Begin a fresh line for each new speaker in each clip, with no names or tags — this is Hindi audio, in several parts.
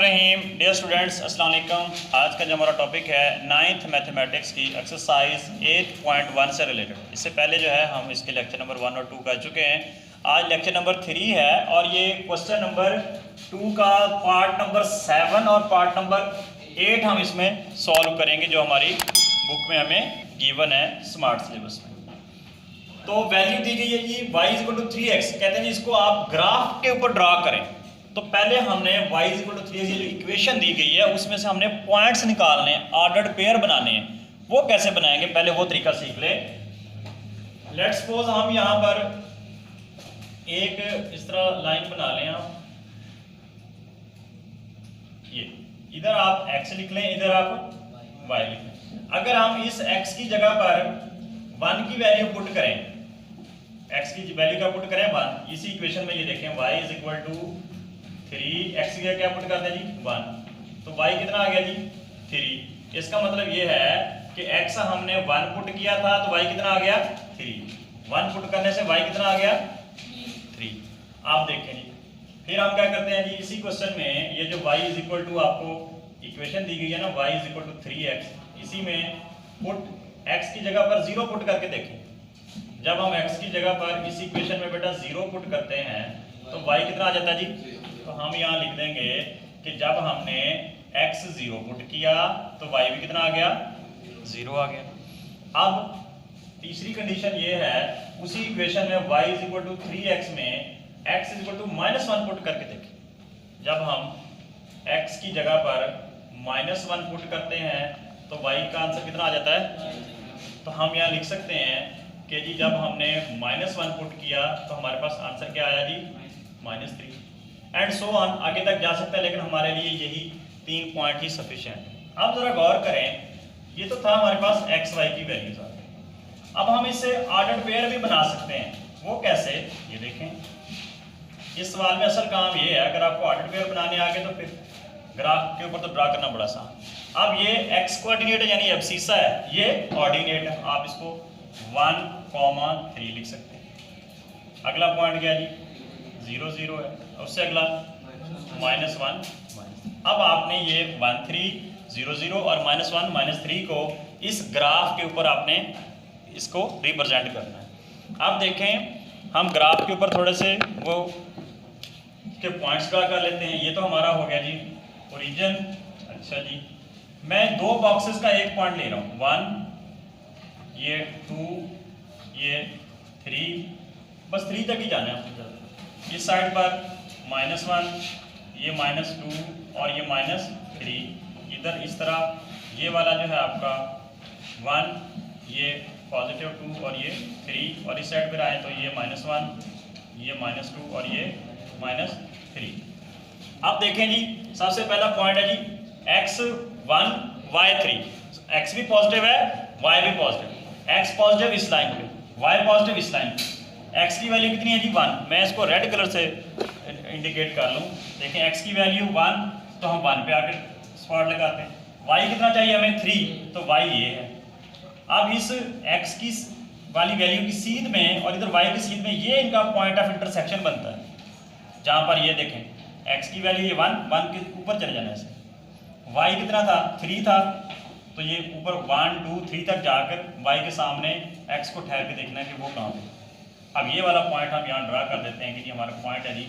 बिस्मिल्लाहिर्रहमानिर्रहीम। डियर स्टूडेंट्स, अस्सलाम वालेकुम। आज का जो हमारा टॉपिक है 9th मैथमेटिक्स की एक्सरसाइज 8.1 से रिलेटेड। इससे पहले जो है हम इसके लेक्चर नंबर 1 और 2 कर चुके हैं। आज लेक्चर नंबर 3 है और ये क्वेश्चन नंबर 2 का पार्ट नंबर 7 और पार्ट नंबर 8 हम इसमें सॉल्व करेंगे, जो हमारी बुक में हमें गिवन है स्मार्ट सिलेबस में। तो वैल्यू दी गई है जी y 3x। कहते हैं जी इसको आप ग्राफ के ऊपर ड्रा करें। तो पहले हमने y 3 की जो इक्वेशन दी गई है उसमें से हमने पॉइंट्स निकालने, ऑर्डर्ड पेयर बनाने हैं। वो कैसे बनाएंगे, पहले वो तरीका सीख ले। लेट्स सपोज हम यहाँ पर एक इस तरह लाइन बना लें। आप ये इधर आप x लिख लें, इधर आप y लिख लें। अगर हम इस x की जगह पर 1 की वैल्यू पुट करें, x की वैल्यू का पुट करें 1, इसी इक्वेशन में ये देखें y = 3, x की क्या पुट करते हैं जी 1, तो y कितना आ गया जी 3। इसका मतलब ये है कि x हमने 1 पुट किया था तो y कितना आ गया 3। 1 पुट करने से y कितना आ गया 3। आप देखें जी, फिर हम क्या करते हैं जी, इसी क्वेश्चन में ये जो y = आपको इक्वेशन दी गई है ना, y = 3x, इसी में पुट x की जगह पर 0 पुट करके देखें। जब हम x की जगह पर इस इक्वेशन में बेटा 0 पुट करते हैं तो y कितना आ जाता है जी, तो हम यहाँ लिख देंगे कि जब हमने x 0 पुट किया तो y भी कितना आ गया 0 आ गया। अब तीसरी कंडीशन ये है, उसी इक्वेशन में y = 3x में x = -1 पुट करके देखें। जब हम x की जगह पर -1 पुट करते हैं तो y का आंसर कितना आ जाता है, तो हम यहाँ लिख सकते हैं कि जी जब हमने -1 पुट किया तो हमारे पास आंसर क्या आया जी -3 एंड सो ऑन, आगे तक जा सकता है, लेकिन हमारे लिए यही 3 पॉइंट ही सफिशिएंट है। अब जरा गौर करें, ये तो था हमारे पास x y की वैल्यूज आ गई। अब हम इससे ऑर्डर्ड पेयर भी बना सकते हैं। वो कैसे, ये देखें। इस सवाल में असल काम ये है, अगर आपको ऑर्डर्ड पेयर बनाने आ गए तो फिर ग्राफ के ऊपर तो ड्रा करना बड़ा आसान। अब ये x कोऑर्डिनेट है यानी एब्सिसा है, ये ऑर्डिनेट है, आप इसको 1,3 लिख सकते हैं। अगला पॉइंट क्या जी 0 0 है, उससे अगला -1 अब आपने ये 1 3 0 0 और -1 -3 को इस ग्राफ के ऊपर आपने इसको रिप्रेजेंट करना है। अब देखें, हम ग्राफ के ऊपर थोड़े से वो के पॉइंट्स ड्रा कर लेते हैं। ये तो हमारा हो गया जी ओरिजिन। अच्छा जी, मैं 2 बॉक्सेस का एक पॉइंट ले रहा हूँ, 1 ये 2 ये 3, बस 3 तक ही जाना है। इस साइड पर -1 ये -2 और ये -3, इधर इस तरह ये वाला जो है आपका 1 ये +2 और ये 3, और इस साइड पर आए तो ये -1 ये -2 और ये -3। अब देखें जी, सबसे पहला पॉइंट है जी x1 y3। x भी पॉजिटिव है y भी पॉजिटिव, x पॉजिटिव इस लाइन पे, y पॉजिटिव इस लाइन पे। x की वैल्यू कितनी है जी 1, मैं इसको रेड कलर से इंडिकेट कर लूँ। देखें x की वैल्यू 1 तो हम 1 पे आकर स्पॉट लगाते हैं। y कितना चाहिए हमें 3, तो y ये है। अब इस x की वाली वैल्यू की सीध में और इधर y की सीध में ये इनका पॉइंट ऑफ इंटरसेक्शन बनता है, जहाँ पर ये देखें x की वैल्यू ये 1 के ऊपर चले जाने से, y कितना था 3 था, तो ये ऊपर 1 2 3 तक जाकर y के सामने x को ठहर के देखना है कि वो कहाँ पे। अब ये वाला पॉइंट हम यहाँ ड्रा कर देते हैं कि हमारा पॉइंट है जी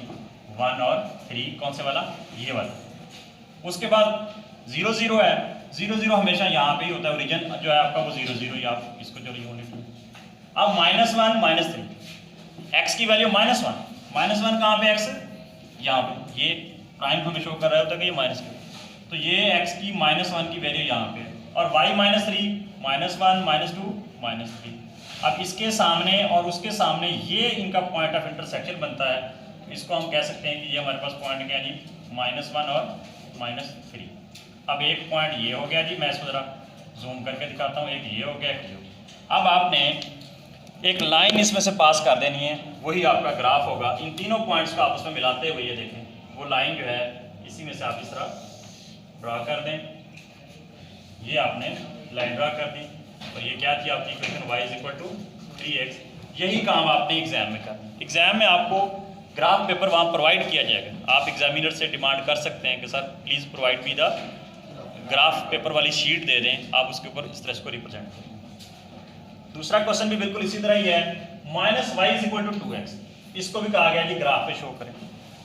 1 और 3, कौन से वाला, ये वाला। उसके बाद 0 0 है, 0 0 हमेशा यहाँ पे ही होता है, ओरिजिन जो है आपका वो 0 0, या आप इसको जो यूनिट। अब -1 -3, x की वैल्यू -1 कहाँ पे x, यहाँ पे, ये प्राइम हमें शो कर रहा होता है कि ये माइनस है, तो ये x की -1 की वैल्यू यहाँ पे, और y -3 -1 -2 -3। अब इसके सामने और उसके सामने ये इनका पॉइंट ऑफ इंटरसेक्शन बनता है, इसको हम कह सकते हैं कि ये हमारे पास पॉइंट क्या है जी -1 और -3। अब एक पॉइंट ये हो गया जी, मैं इसको ज़रा जूम करके दिखाता हूँ, एक ये हो गया, एक ये हो गया। अब आपने एक लाइन इसमें से पास कर देनी है, वही आपका ग्राफ होगा। इन तीनों पॉइंट्स को आपस में मिलाते हुए ये देखें, वो लाइन जो है इसी में से आप इस तरह ड्रा कर दें। ये आपने लाइन ड्रा कर दी, और ये क्या थी आपकी इक्वेशन y = 3x। यही काम आपने एग्जाम में करना। एग्जाम में आपको ग्राफ पेपर वहाँ प्रोवाइड किया जाएगा। आप एग्जामिनर से डिमांड कर सकते हैं कि sir please provide me the graph paper वाली शीट दे दें, आप उसके ऊपर इस तरह को रिप्रेजेंट करें। दूसरा क्वेश्चन भी बिल्कुल इसी तरह ही है, minus Y is equal to 2x, इसको भी कहा गया जी ग्राफ पे शो करें।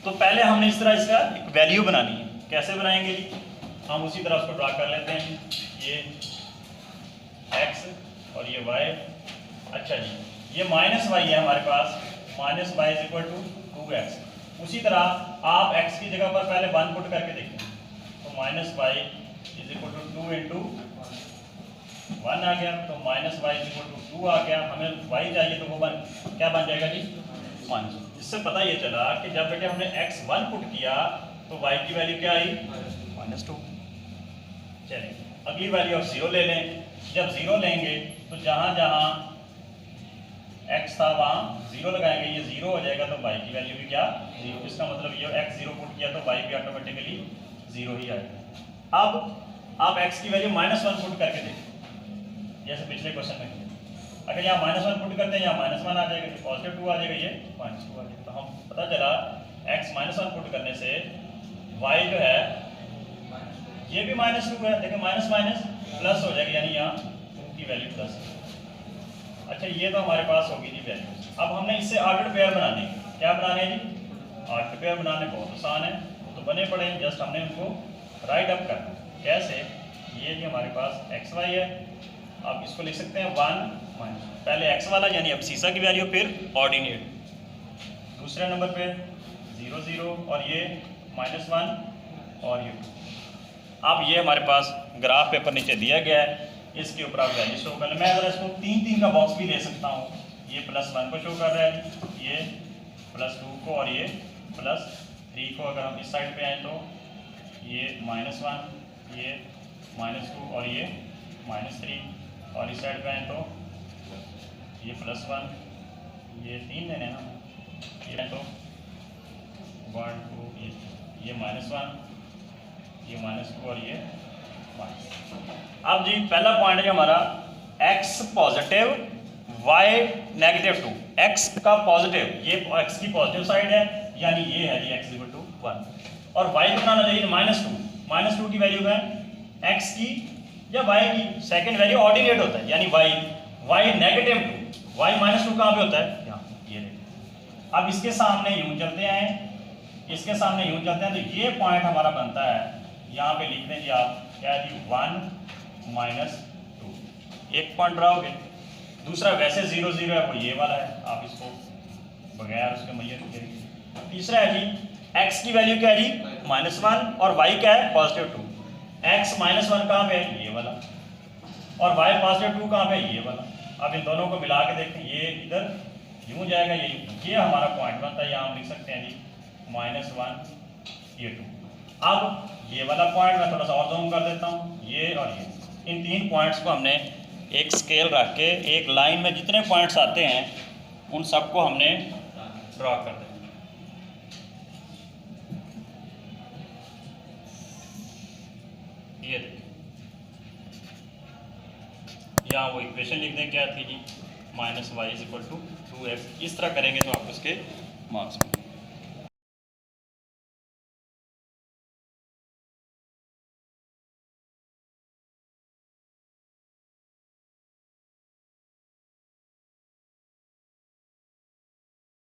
तो पहले हमने इस तरह इसका एक वैल्यू बनानी है। कैसे बनाएंगे जी, हम उसी तरह उसको ड्रा कर लेते हैं, ये x और ये y। अच्छा जी, ये माइनस वाई है हमारे पास, minus Y is equal to 2x। उसी तरह आप x की जगह पर पहले 1 पुट करके देखें, तो minus Y is equal to 2 into 1 आ गया, तो minus Y is equal to 2 आ गया। हमें y चाहिए तो वो क्या बन जाएगा जी, 1। इससे पता ये चला कि जब बेटे हमने x 1 पुट किया तो y की वैल्यू क्या आई, -2। चलिए अगली वैल्यू आप 0 ले लें। जब 0 लेंगे तो जहाँ जहाँ x था वहाँ 0 लगाएंगे, ये 0 हो जाएगा, तो y की वैल्यू भी क्या 0। इसका मतलब ये x 0 पुट किया तो y भी ऑटोमेटिकली 0 ही आएगा। अब आप x की वैल्यू -1 पुट करके देखें, जैसे पिछले क्वेश्चन में किया। अगर यहाँ -1 पुट करते हैं, यहाँ -1 आ जाएगा, पॉजिटिव 2 आ जाएगा, ये -2 आ जाएगा। तो हम पता चला x -1 पुट करने से y जो है ये भी -2 है, देखिए माइनस माइनस प्लस हो जाएगा, यानी यहाँ 2 की वैल्यू प्लस है। अच्छा ये तो हमारे पास होगी जी वैल्यू। अब हमने इससे ऑर्डर पेयर बनाने हैं। क्या बनाने हैं जी, ऑर्डर पेयर बनाने बहुत आसान है, तो बने पड़े हैं, जस्ट हमने उनको राइट अप करना है। कैसे, ये जी हमारे पास एक्स वाई है, आप इसको लिख सकते हैं 1 माइनस, पहले एक्स वाला यानी अब सीसा की वैल्यू, फिर ऑर्डिनेट, दूसरे नंबर पे 0 0 और ये -1 और ये 2। अब ये हमारे पास ग्राफ पेपर नीचे दिया गया है, इसके ऊपर आप वैल्यू शो कर लें। मैं अगर इसको 3 का बॉक्स भी ले सकता हूँ, ये +1 को शो कर रहा है, ये +2 को और ये +3 को। अगर हम इस साइड पे आए तो ये -1, ये -2 और ये -3, और इस साइड पे आए तो ये +1, ये 3 लेने ना, ये तो 1 2, ये -1, ये -2 और ये -। अब जी पहला पॉइंट है हमारा x पॉजिटिव y -2, x का पॉजिटिव, ये x की पॉजिटिव साइड है, यानी ये है जी x = 1, और y को बनाना चाहिए -2 की वैल्यू है x की या y की सेकंड वैल्यू ऑर्डिनेट होता है, यानी y -2, y -2 कहाँ पे होता है, यहाँ, ये। अब इसके सामने यूं चलते हैं, इसके सामने यूं चलते हैं, तो ये पॉइंट हमारा बनता है, यहाँ पे लिख दें जी आप, क्या है जी 1 -2, एक पॉइंट रहोगे। दूसरा वैसे 0 0 है, वो ये वाला है, आप इसको बगैर उसके मैयर करेंगे। तीसरा है जी x की वैल्यू क्या है जी -1 और y क्या है +2। x -1 कहाँ पे है, ये वाला, और y +2 कहाँ पे है, ये वाला। अब इन दोनों को मिला के देखते हैं, ये इधर यूं जाएगा, ये हमारा पॉइंट बनता है, यहाँ हम लिख सकते हैं जी -1 ये 2। अब ये वाला पॉइंट मैं थोड़ा सा और जूम कर देता हूँ, ये और ये, इन 3 पॉइंट्स को हमने एक स्केल रख के एक लाइन में जितने पॉइंट्स आते हैं उन सबको हमने ड्रॉ कर देना। ये देखिए, यहाँ वो इक्वेशन लिख दें, क्या थी जी, -y = 2x। इस तरह करेंगे तो आपको इसके मार्क्स मिलेंगे।